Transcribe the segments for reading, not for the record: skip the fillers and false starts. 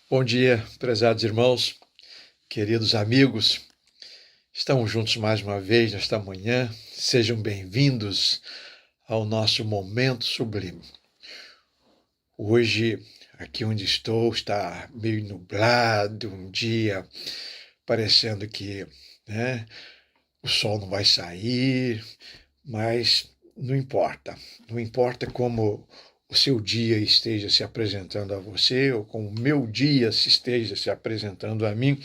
Bom dia, prezados irmãos, queridos amigos. Estamos juntos mais uma vez nesta manhã. Sejam bem-vindos ao nosso momento sublime. Hoje, aqui onde estou, está meio nublado, um dia parecendo que, o sol não vai sair, mas não importa. Não importa como o seu dia esteja se apresentando a você ou como o meu dia se esteja se apresentando a mim.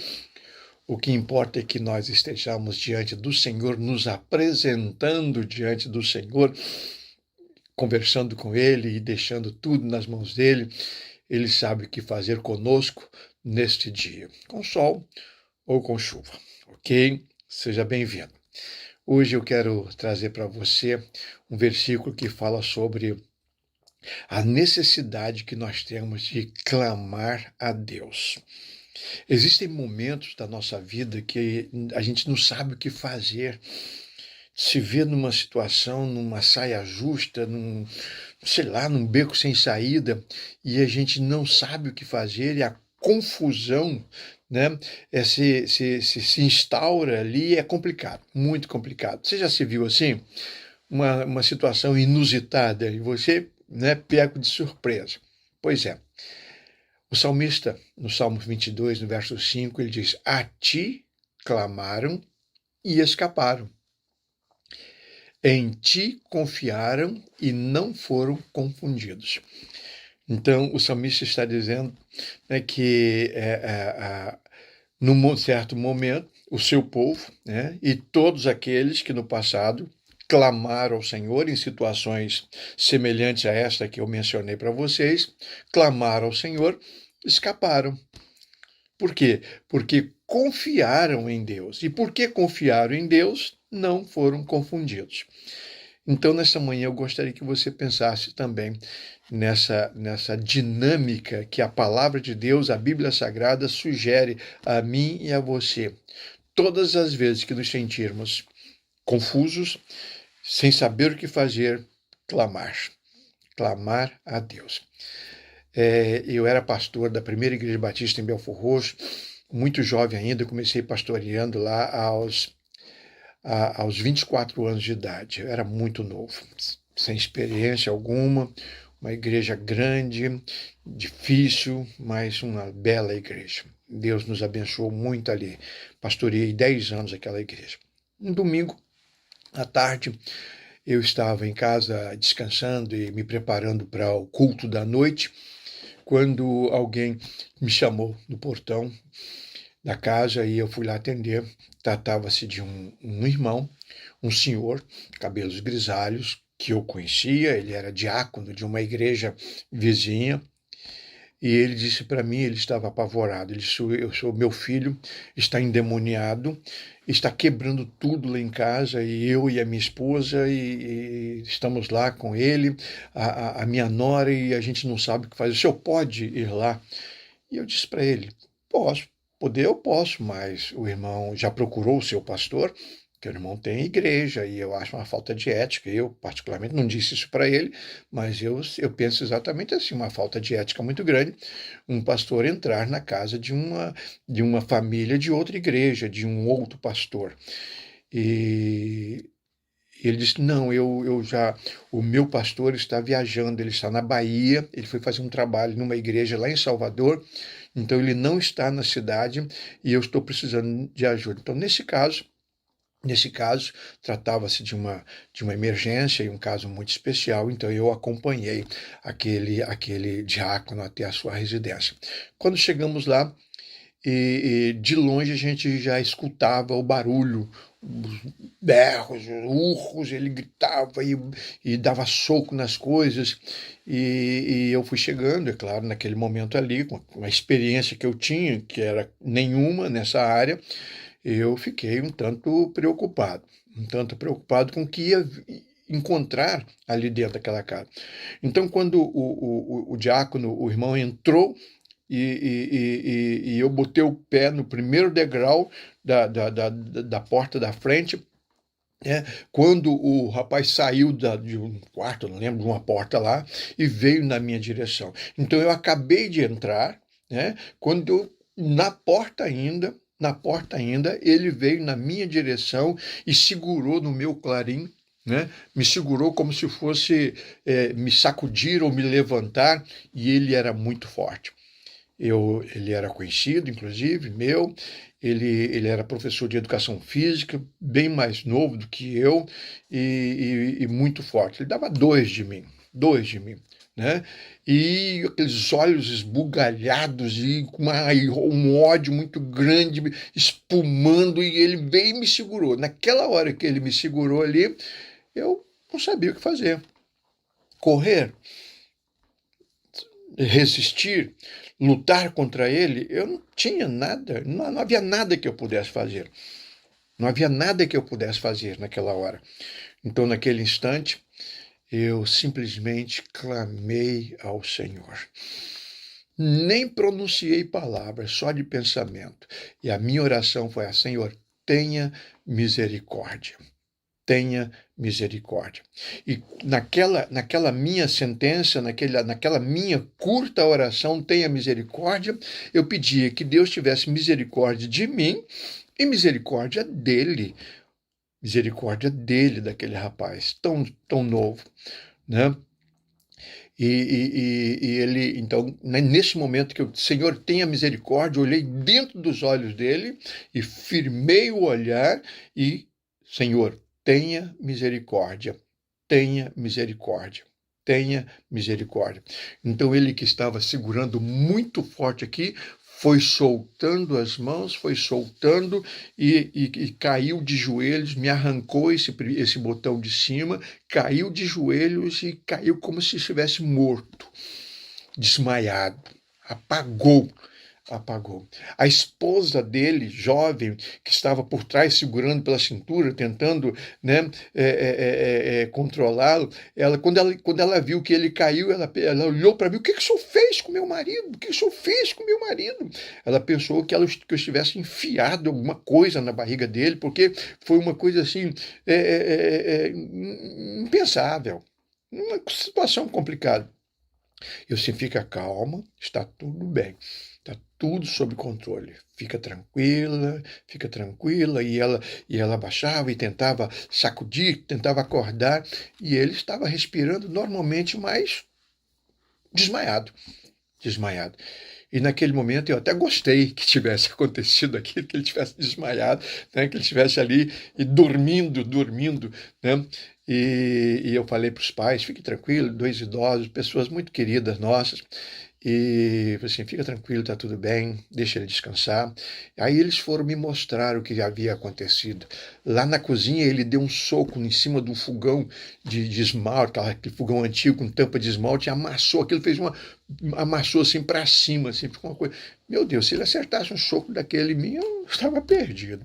O que importa é que nós estejamos diante do Senhor, nos apresentando diante do Senhor, conversando com Ele e deixando tudo nas mãos dele. Ele sabe o que fazer conosco neste dia, com sol ou com chuva, ok? Seja bem-vindo. Hoje eu quero trazer para você um versículo que fala sobre a necessidade que nós temos de clamar a Deus. Existem momentos da nossa vida que a gente não sabe o que fazer, se vê numa situação, numa saia justa, num beco sem saída, e a gente não sabe o que fazer, e a confusão, né, se instaura ali, é complicado, muito complicado. Você já se viu assim? Uma situação inusitada, e você, né, pego de surpresa. Pois é. O salmista, no Salmo 22, no verso 5, ele diz: A ti clamaram e escaparam. Em ti confiaram e não foram confundidos. Então, o salmista está dizendo, né, que num certo momento, o seu povo, né, e todos aqueles que no passado clamaram ao Senhor em situações semelhantes a esta que eu mencionei para vocês, clamaram ao Senhor, escaparam. Por quê? Porque confiaram em Deus. E porque confiaram em Deus, não foram confundidos. Então, nesta manhã, eu gostaria que você pensasse também nessa dinâmica que a palavra de Deus, a Bíblia Sagrada, sugere a mim e a você. Todas as vezes que nos sentirmos confusos, sem saber o que fazer, clamar. Clamar a Deus. Eu era pastor da primeira igreja batista em Belfor Roxo, muito jovem ainda, comecei pastoreando lá aos 24 anos de idade. Eu era muito novo, sem experiência alguma, uma igreja grande, difícil, mas uma bela igreja. Deus nos abençoou muito ali. Pastoreei 10 anos aquela igreja. Um domingo, à tarde, eu estava em casa descansando e me preparando para o culto da noite, quando alguém me chamou no portão da casa e eu fui lá atender. Tratava-se de um irmão, um senhor, cabelos grisalhos, que eu conhecia, ele era diácono de uma igreja vizinha, e ele disse para mim, ele estava apavorado, ele disse: meu filho está endemoniado, está quebrando tudo lá em casa, e eu e a minha esposa, e estamos lá com ele, a minha nora, e a gente não sabe o que fazer. O senhor pode ir lá? E eu disse para ele: posso, poder eu posso, mas o irmão já procurou o seu pastor, que o irmão tem igreja, e eu acho uma falta de ética. Eu, particularmente, não disse isso para ele, mas eu penso exatamente assim, uma falta de ética muito grande, um pastor entrar na casa de uma família de outra igreja, de um outro pastor. E ele disse: não, eu já, o meu pastor está viajando, ele está na Bahia, ele foi fazer um trabalho numa igreja lá em Salvador, então ele não está na cidade e eu estou precisando de ajuda. Então, nesse caso, tratava-se de uma emergência e um caso muito especial, então eu acompanhei aquele diácono até a sua residência. Quando chegamos lá, e de longe a gente já escutava o barulho, os berros, os urros, ele gritava e dava soco nas coisas, e eu fui chegando, é claro, naquele momento ali, com a experiência que eu tinha, que era nenhuma nessa área, eu fiquei um tanto preocupado com o que ia encontrar ali dentro daquela casa. Então, quando o diácono, o irmão, entrou e eu botei o pé no primeiro degrau da porta da frente, né, quando o rapaz saiu de um quarto, não lembro, de uma porta lá, e veio na minha direção. Então eu acabei de entrar, né? Na porta ainda, ele veio na minha direção e segurou no meu clarim, né? Me segurou como se fosse me sacudir ou me levantar, e ele era muito forte. Ele era conhecido, inclusive, meu. Ele era professor de educação física, bem mais novo do que eu e muito forte. Ele dava dois de mim, né? E aqueles olhos esbugalhados e com um ódio muito grande, espumando, e ele veio e me segurou. Naquela hora que ele me segurou ali, eu não sabia o que fazer. Correr, resistir, lutar contra ele, eu não tinha nada, não havia nada que eu pudesse fazer. Não havia nada que eu pudesse fazer naquela hora. Então, naquele instante, eu simplesmente clamei ao Senhor. Nem pronunciei palavras, só de pensamento. E a minha oração foi a: Senhor, tenha misericórdia. Tenha misericórdia. E naquela minha sentença, naquela minha curta oração, tenha misericórdia, eu pedia que Deus tivesse misericórdia de mim e misericórdia dele, daquele rapaz tão novo, né? E ele, então, nesse momento que eu, Senhor, tenha misericórdia, eu olhei dentro dos olhos dele e firmei o olhar e, Senhor, tenha misericórdia, tenha misericórdia, tenha misericórdia. Então ele, que estava segurando muito forte aqui, foi soltando as mãos, foi soltando e caiu de joelhos, me arrancou esse botão de cima, caiu de joelhos e caiu como se estivesse morto, desmaiado, apagou. Apagou. A esposa dele, jovem, que estava por trás, segurando pela cintura, tentando, né, controlá-lo, quando ela viu que ele caiu, ela olhou para mim: o que o senhor fez com meu marido? O que o senhor fez com meu marido? Ela pensou que eu estivesse enfiado alguma coisa na barriga dele, porque foi uma coisa assim, impensável, uma situação complicada. Eu disse: fica calma, está tudo bem. Está tudo sob controle. Fica tranquila. E ela baixava e tentava sacudir, tentava acordar. E ele estava respirando normalmente, mas desmaiado. Desmaiado. E naquele momento eu até gostei que tivesse acontecido aquilo, que ele tivesse desmaiado, né, que ele estivesse ali e dormindo, né? E eu falei para os pais: fique tranquilo, dois idosos, pessoas muito queridas nossas. E assim: fica tranquilo, está tudo bem, deixa ele descansar. Aí eles foram me mostrar o que havia acontecido. Lá na cozinha, ele deu um soco em cima de um fogão de esmalte, aquele fogão antigo com tampa de esmalte, e amassou aquilo, amassou assim para cima, assim, ficou uma coisa. Meu Deus, se ele acertasse um soco daquele em mim, eu estava perdido.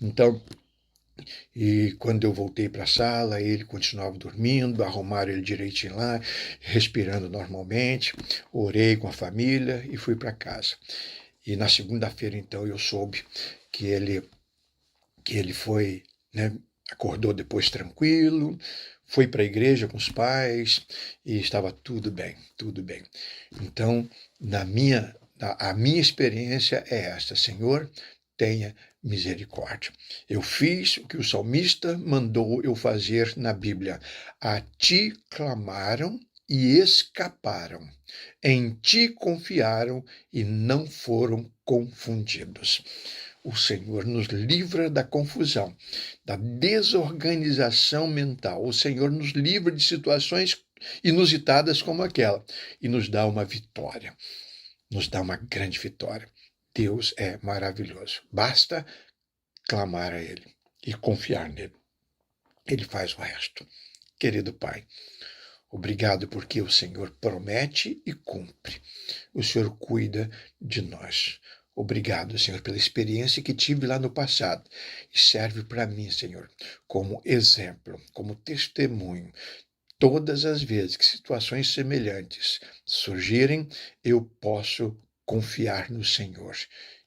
Então, e quando eu voltei para a sala, ele continuava dormindo, arrumaram ele direitinho lá, respirando normalmente. Orei com a família e fui para casa. E na segunda-feira, então, eu soube que ele foi, né, acordou depois tranquilo, foi para a igreja com os pais e estava tudo bem, tudo bem. Então, a minha experiência é esta: Senhor, tenha misericórdia. Eu fiz o que o salmista mandou eu fazer na Bíblia: a ti clamaram e escaparam, em ti confiaram e não foram confundidos. O Senhor nos livra da confusão, da desorganização mental. O Senhor nos livra de situações inusitadas como aquela e nos dá uma vitória, nos dá uma grande vitória. Deus é maravilhoso. Basta clamar a Ele e confiar nele. Ele faz o resto. Querido Pai, obrigado porque o Senhor promete e cumpre. O Senhor cuida de nós. Obrigado, Senhor, pela experiência que tive lá no passado e serve para mim, Senhor, como exemplo, como testemunho. Todas as vezes que situações semelhantes surgirem, eu posso confiar no Senhor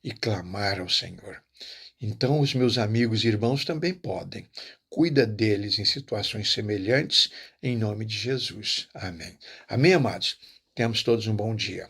e clamar ao Senhor. Então, os meus amigos e irmãos também podem. Cuida deles em situações semelhantes, em nome de Jesus. Amém. Amém, amados? Tenhamos todos um bom dia.